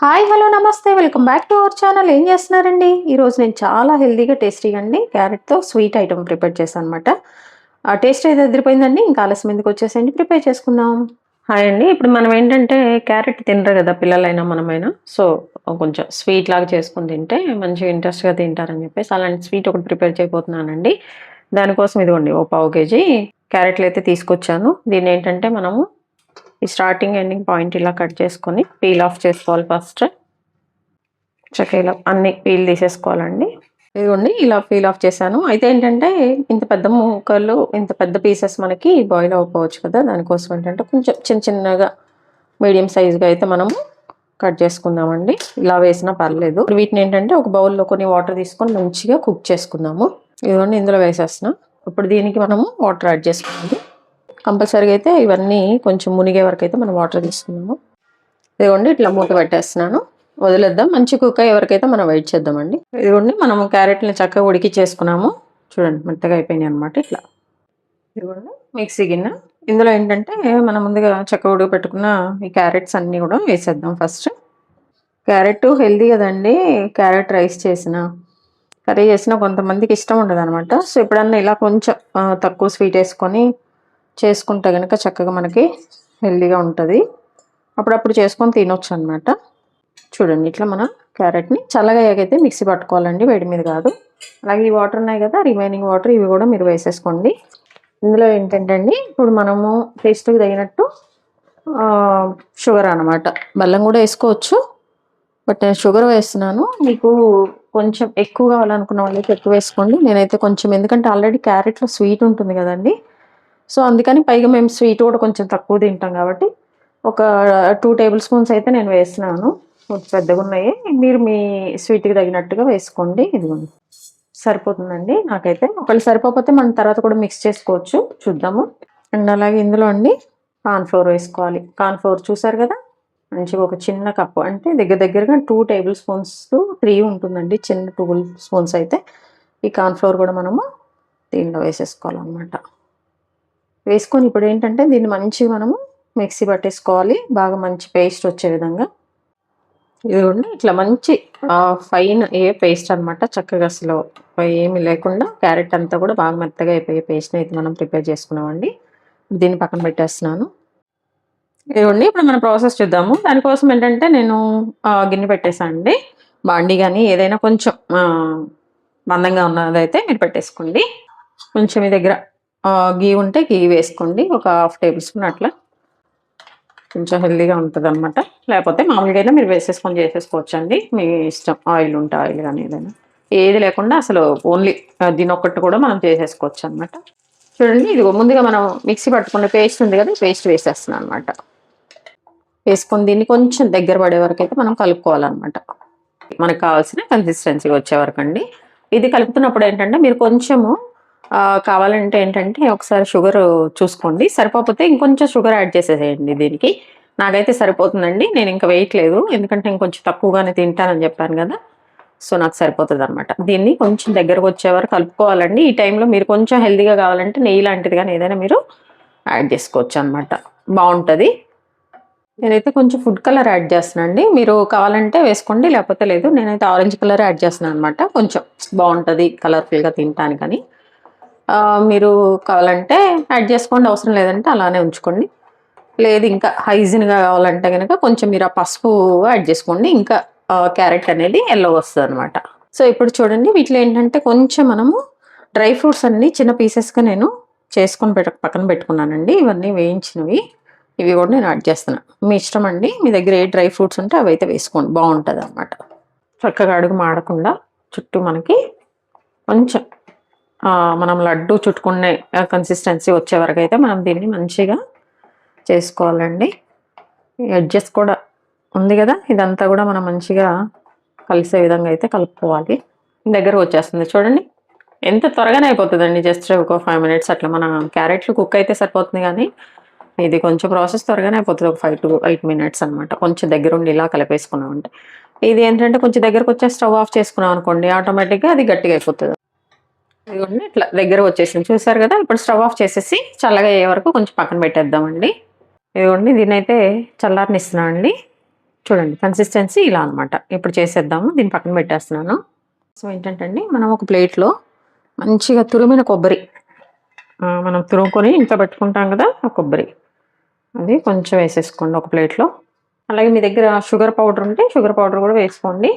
Hi hello నమస్తే welcome back to our channel. ఏం చేస్తున్నారండి? ఈరోజు నేను చాలా హెల్తీగా టేస్టీగా అండి క్యారెట్తో స్వీట్ ఐటమ్ ప్రిపేర్ చేశాను అనమాట. ఆ టేస్ట్ అయితే ఎదిరిపోయిందండి. ఇంకా ఆలస్యం ఎందుకు వచ్చేసేయండి, ప్రిపేర్ చేసుకుందాం. హాయ్ అండి. ఇప్పుడు మనం ఏంటంటే క్యారెట్ తినరు కదా పిల్లలైనా మనమైనా. సో కొంచెం స్వీట్ లాగా చేసుకుని తింటే మంచిగా ఇంట్రెస్ట్గా తింటారని చెప్పేసి అలాంటి స్వీట్ ఒకటి ప్రిపేర్ చేయబోతున్నానండి. దానికోసం ఇదిగోండి ఓ పావు కేజీ క్యారెట్లు అయితే తీసుకొచ్చాను. దీన్ని ఏంటంటే మనము ఈ స్టార్టింగ్ ఎండింగ్ పాయింట్ ఇలా కట్ చేసుకొని పీల్ ఆఫ్ చేసుకోవాలి. ఫస్ట్ చక్కగా ఇలా అన్ని పీల్ తీసేసుకోవాలండి. ఇదిగోండి ఇలా పీల్ ఆఫ్ చేశాను. అయితే ఏంటంటే ఇంత పెద్ద ముక్కలు ఇంత పెద్ద పీసెస్ మనకి బాయిల్ అవ్వకపోవచ్చు కదా, దానికోసం ఏంటంటే కొంచెం చిన్న చిన్నగా మీడియం సైజుగా అయితే మనము కట్ చేసుకుందామండి. ఇలా వేసినా పర్లేదు. వీటిని ఏంటంటే ఒక బౌల్లో కొన్ని వాటర్ తీసుకొని మంచిగా కుక్ చేసుకుందాము. ఇదిగోండి ఇందులో వేసేస్తున్నాం. ఇప్పుడు దీనికి మనము వాటర్ యాడ్ చేసుకుందాము. కంపల్సరీగా అయితే ఇవన్నీ కొంచెం మునిగే వరకు అయితే మనం వాటర్ తీసుకున్నాము. ఇదిగోండి ఇట్లా మూత పెట్టేస్తున్నాను. వదిలేద్దాం. మంచి కుక్ అయ్యే వరకైతే మనం వెయిట్ చేద్దామండి. ఇదిగోండి మనం క్యారెట్ని చక్కగా ఉడికి చేసుకున్నాము. చూడండి మెత్తగా అయిపోయినాయి అనమాట. ఇట్లా ఇదిగోండి మిక్సీ గిన్నె. ఇందులో ఏంటంటే మనం ముందుగా చక్కగా ఉడికి పెట్టుకున్న ఈ క్యారెట్స్ అన్నీ కూడా వేసేద్దాం. ఫస్ట్ క్యారెట్ హెల్దీ కదండి. క్యారెట్ రైస్ చేసిన కర్రీ చేసిన కొంతమందికి ఇష్టం ఉండదు అనమాట. సో ఎప్పుడన్నా ఇలా కొంచెం తక్కువ స్వీట్ వేసుకొని చేసుకుంటే కనుక చక్కగా మనకి హెల్దీగా ఉంటుంది. అప్పుడప్పుడు చేసుకొని తినొచ్చు అనమాట. చూడండి ఇట్లా మనం క్యారెట్ని చల్లగా అయ్యాకైతే మిక్సీ పట్టుకోవాలండి, వేడి మీద కాదు. అలాగే ఈ వాటర్ ఉన్నాయి కదా, రిమైనింగ్ వాటర్ ఇవి కూడా మీరు వేసేసుకోండి. ఇందులో ఏంటంటే అండి ఇప్పుడు మనము టేస్ట్కి తగినట్టు షుగర్ అనమాట. బెల్లం కూడా వేసుకోవచ్చు, బట్ నేను షుగర్ వేస్తున్నాను. మీకు కొంచెం ఎక్కువ కావాలనుకున్న వాళ్ళైతే ఎక్కువ వేసుకోండి. నేనైతే కొంచెం, ఎందుకంటే ఆల్రెడీ క్యారెట్లో స్వీట్ ఉంటుంది కదండి. సో అందుకని పైగా మేము స్వీట్ కూడా కొంచెం తక్కువ తింటాం కాబట్టి ఒక 2 టేబుల్ స్పూన్స్ అయితే నేను వేసినాను. కొంచెం పెద్దగా ఉన్నాయి. మీరు మీ స్వీట్కి తగినట్టుగా వేసుకోండి. ఇదిగోండి సరిపోతుందండి నాకైతే. ఒకవేళ సరిపోతే మనం తర్వాత కూడా మిక్స్ చేసుకోవచ్చు, చూద్దాము. అండ్ అలాగే ఇందులో అండి కార్న్ఫ్లోర్ వేసుకోవాలి. కార్న్ఫ్లోర్ చూసారు కదా, మంచిగా ఒక చిన్న కప్పు, అంటే దగ్గరగా 2 టేబుల్ స్పూన్స్ టు 3 ఉంటుందండి. చిన్న 2 స్పూన్స్ అయితే ఈ కార్న్ఫ్లోర్ కూడా మనము దీనిలో వేసేసుకోవాలన్నమాట. వేసుకొని ఇప్పుడు ఏంటంటే దీన్ని మంచిగా మనము మిక్సీ పట్టేసుకోవాలి, బాగా మంచి పేస్ట్ వచ్చే విధంగా. ఇదిగోండి ఇట్లా మంచి ఫైన్ పేస్ట్ అనమాట. చక్కగా అసలు ఏమి లేకుండా క్యారెట్ అంతా కూడా బాగా మెత్తగా అయిపోయే పేస్ట్ని అయితే మనం ప్రిపేర్ చేసుకున్నామండి. దీన్ని పక్కన పెట్టేస్తున్నాను. ఇదిగోండి ఇప్పుడు మనం ప్రాసెస్ చూద్దాము. దానికోసం ఏంటంటే నేను గిన్నె పెట్టేసాను అండి. బాండీ కానీ ఏదైనా కొంచెం మందంగా ఉన్నదైతే మీరు పెట్టేసుకోండి. కొంచెం మీ దగ్గర గీ ఉంటే గీ వేసుకోండి, ఒక 1/2 టేబుల్ స్పూన్ అట్లా. కొంచెం హెల్దీగా ఉంటుంది అనమాట. లేకపోతే మామూలుగా అయినా మీరు వేసేసుకొని చేసేసుకోవచ్చు అండి, మీ ఇష్టం. ఆయిల్ ఉంటే ఆయిల్ కానీ ఏదైనా, ఏది లేకుండా అసలు ఓన్లీ దీని ఒక్కటి కూడా మనం చేసేసుకోవచ్చు అనమాట. చూడండి ఇది ముందుగా మనం మిక్సీ పట్టుకునే పేస్ట్ ఉంది కదా, పేస్ట్ వేసేస్తున్నాం అనమాట. వేసుకొని దీన్ని కొంచెం దగ్గర పడే వరకు అయితే మనం కలుపుకోవాలన్నమాట. మనకు కావాల్సిన కన్సిస్టెన్సీ వచ్చే వరకు అండి. ఇది కలుపుతున్నప్పుడు ఏంటంటే మీరు కొంచెము కావాలంటే ఏంటంటే ఒకసారి షుగర్ చూసుకోండి, సరిపోతే ఇంకొంచెం షుగర్ యాడ్ చేసేసేయండి దీనికి. నాకైతే సరిపోతుందండి, నేను ఇంకా వేయట్లేదు, ఎందుకంటే ఇంకొంచెం తక్కువగానే తింటానని చెప్పాను కదా. సో నాకు సరిపోతుంది అనమాట. దీన్ని కొంచెం దగ్గరకు వచ్చే వరకు కలుపుకోవాలండి. ఈ టైంలో మీరు కొంచెం హెల్దీగా కావాలంటే నెయ్యి లాంటిది కానీ ఏదైనా మీరు యాడ్ చేసుకోవచ్చు అనమాట, బాగుంటుంది. నేనైతే కొంచెం ఫుడ్ కలర్ యాడ్ చేస్తున్నాను అండి, మీరు కావాలంటే వేసుకోండి, లేకపోతే లేదు. నేనైతే ఆరెంజ్ కలర్ యాడ్ చేస్తున్నాను అనమాట, కొంచెం బాగుంటుంది కలర్ఫుల్గా తినటానికని. మీరు కావాలంటే యాడ్ చేసుకోండి, అవసరం లేదంటే అలానే ఉంచుకోండి. లేదు ఇంకా హైజీన్గా కావాలంటే కనుక కొంచెం మీరు ఆ పసుపు యాడ్ చేసుకోండి, ఇంకా క్యారెట్ అనేది ఎల్లో వస్తుంది అనమాట. సో ఇప్పుడు చూడండి వీటిలో ఏంటంటే కొంచెం మనము డ్రై ఫ్రూట్స్ అన్నీ చిన్న పీసెస్గా నేను చేసుకొని పక్కన పెట్టుకున్నానండి. ఇవన్నీ వేయించినవి, ఇవి కూడా నేను యాడ్ చేస్తున్నాను. మీ ఇష్టం అండి, మీ దగ్గర ఏ డ్రై ఫ్రూట్స్ ఉంటే అవి అయితే వేసుకోండి, బాగుంటుంది అనమాట. చక్కగా అడుగు మాడకుండా చుట్టూ మనకి కొంచెం మనం లడ్డు చుట్టుకునే కన్సిస్టెన్సీ వచ్చే వరకు అయితే మనం దీన్ని మంచిగా చేసుకోవాలండి. ఎడ్జెస్ కూడా ఉంది కదా, ఇదంతా కూడా మనం మంచిగా కలిసే విధంగా అయితే కలుపుకోవాలి. దగ్గర వచ్చేస్తుంది చూడండి, ఎంత త్వరగానే అయిపోతుందండి. జస్ట్ ఒక 5 మినిట్స్ అట్లా మన క్యారెట్లు కుక్ అయితే సరిపోతుంది, కానీ ఇది కొంచెం ప్రాసెస్ త్వరగానే అయిపోతుంది, ఒక 5 to 8 మినిట్స్ అనమాట. కొంచెం దగ్గరుండి ఇలా కలిపేసుకున్నాం అంటే. ఇది ఏంటంటే కొంచెం దగ్గరకు వచ్చే స్టవ్ ఆఫ్ చేసుకున్నాం అనుకోండి, ఆటోమేటిక్గా అది గట్టిగా అయిపోతుంది. ఇదిగోండి ఇట్లా దగ్గర వచ్చేసింది చూసారు కదా. ఇప్పుడు స్టవ్ ఆఫ్ చేసేసి చల్లగా అయ్యే వరకు కొంచెం పక్కన పెట్టేద్దామండి. ఇదిగోండి దీన్నైతే చల్లారనిస్తున్నాను అండి. చూడండి కన్సిస్టెన్సీ ఇలా అనమాట. ఇప్పుడు చేసేద్దాము. దీన్ని పక్కన పెట్టేస్తున్నాను. సో ఏంటంటే అండి, మనం ఒక ప్లేట్లో మంచిగా తురిమిన కొబ్బరి, మనం తురుముకొని ఇంట్లో పెట్టుకుంటాం కదా ఆ కొబ్బరి, అది కొంచెం వేసేసుకోండి ఒక ప్లేట్లో. అలాగే మీ దగ్గర షుగర్ పౌడర్ ఉంటే షుగర్ పౌడర్ కూడా వేసుకోండి.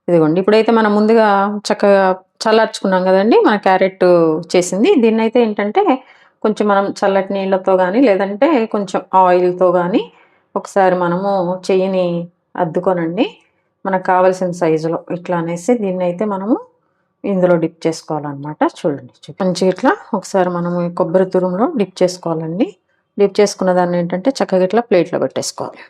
ఇదిగోండి ఇప్పుడైతే మనం ముందుగా చక్కగా చల్లార్చుకున్నాం కదండి మన క్యారెట్ చేసింది. దీన్నైతే ఏంటంటే కొంచెం మనం చల్లటి నీళ్ళతో కానీ లేదంటే కొంచెం ఆయిల్తో కానీ ఒకసారి మనము చెయ్యిని అద్దుకోనండి మనకు కావాల్సిన సైజులో ఇట్లా అనేసి దీన్నైతే మనము ఇందులో డిప్ చేసుకోవాలన్నమాట. చూడండి మంచిగా ఇట్లా ఒకసారి మనము ఈ కొబ్బరి తురుములో డిప్ చేసుకోవాలండి. డిప్ చేసుకున్న దాన్ని ఏంటంటే చక్కగా ఇట్లా ప్లేట్లో పెట్టేసుకోవాలి.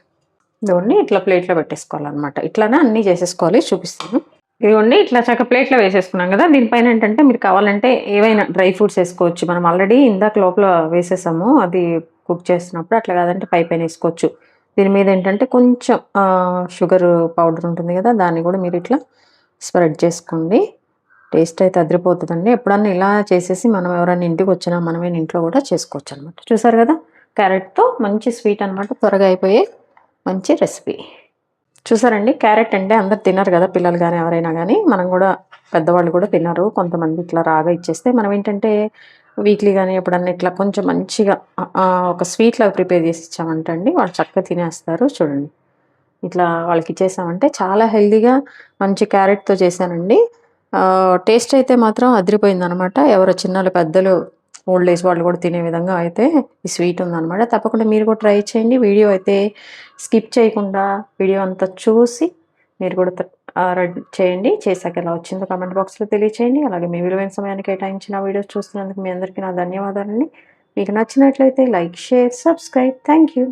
ఇదిగోండి ఇట్లా ప్లేట్లో పెట్టేసుకోవాలన్నమాట. ఇట్లానే అన్నీ చేసేసుకోవాలి, చూపిస్తాను. ఇదిగోండి ఇట్లా చక్క ప్లేట్లో వేసేసుకున్నాం కదా. దీనిపైన ఏంటంటే మీరు కావాలంటే ఏవైనా డ్రై ఫ్రూట్స్ వేసుకోవచ్చు. మనం ఆల్రెడీ ఇందాక లోపల వేసేసాము అది కుక్ చేస్తున్నప్పుడు. అట్లా కాదంటే పైన వేసుకోవచ్చు. దీని మీద ఏంటంటే కొంచెం షుగర్ పౌడర్ ఉంటుంది కదా, దాన్ని కూడా మీరు ఇట్లా స్ప్రెడ్ చేసుకోండి. టేస్ట్ అయితే అదిరిపోతుందండి. ఎప్పుడన్నా ఇలా చేసేసి మనం ఎవరైనా ఇంటికి వచ్చినా మనమే ఇంట్లో కూడా చేసుకోవచ్చు అనమాట. చూసారు కదా, క్యారెట్తో మంచి స్వీట్ అనమాట, త్వరగా అయిపోయే మంచి రెసిపీ. చూసారండి, క్యారెట్ అంటే అందరు తినరు కదా, పిల్లలు కానీ ఎవరైనా కానీ. మనం కూడా పెద్దవాళ్ళు కూడా తినరు. కొంతమంది ఇట్లా రాగా ఇచ్చేస్తే మనం ఏంటంటే వీక్లీ కానీ ఎప్పుడన్నా ఇట్లా కొంచెం మంచిగా ఒక స్వీట్ లాగా ప్రిపేర్ చేసి ఇచ్చామంటే అండి వాళ్ళు చక్కగా తినేస్తారు. చూడండి ఇట్లా వాళ్ళకి ఇచ్చేసామంటే చాలా హెల్దీగా మంచి క్యారెట్తో చేశానండి. టేస్ట్ అయితే మాత్రం అదిరిపోయిందనమాట. ఎవరో చిన్నలు పెద్దలు ఓల్డ్ ఏజ్ వాళ్ళు కూడా తినే విధంగా అయితే ఈ స్వీట్ ఉందన్నమాట. తప్పకుండా మీరు కూడా ట్రై చేయండి. వీడియో అయితే స్కిప్ చేయకుండా వీడియో అంతా చూసి మీరు కూడా రెడీ చేయండి. చేశాక ఎలా వచ్చిందో కామెంట్ బాక్స్లో తెలియచేయండి. అలాగే మీ విలువైన సమయాన్ని కేటాయించిన వీడియోస్ చూస్తున్నందుకు మీ అందరికీ నా ధన్యవాదాలండి. మీకు నచ్చినట్లయితే like, share, subscribe. Thank you.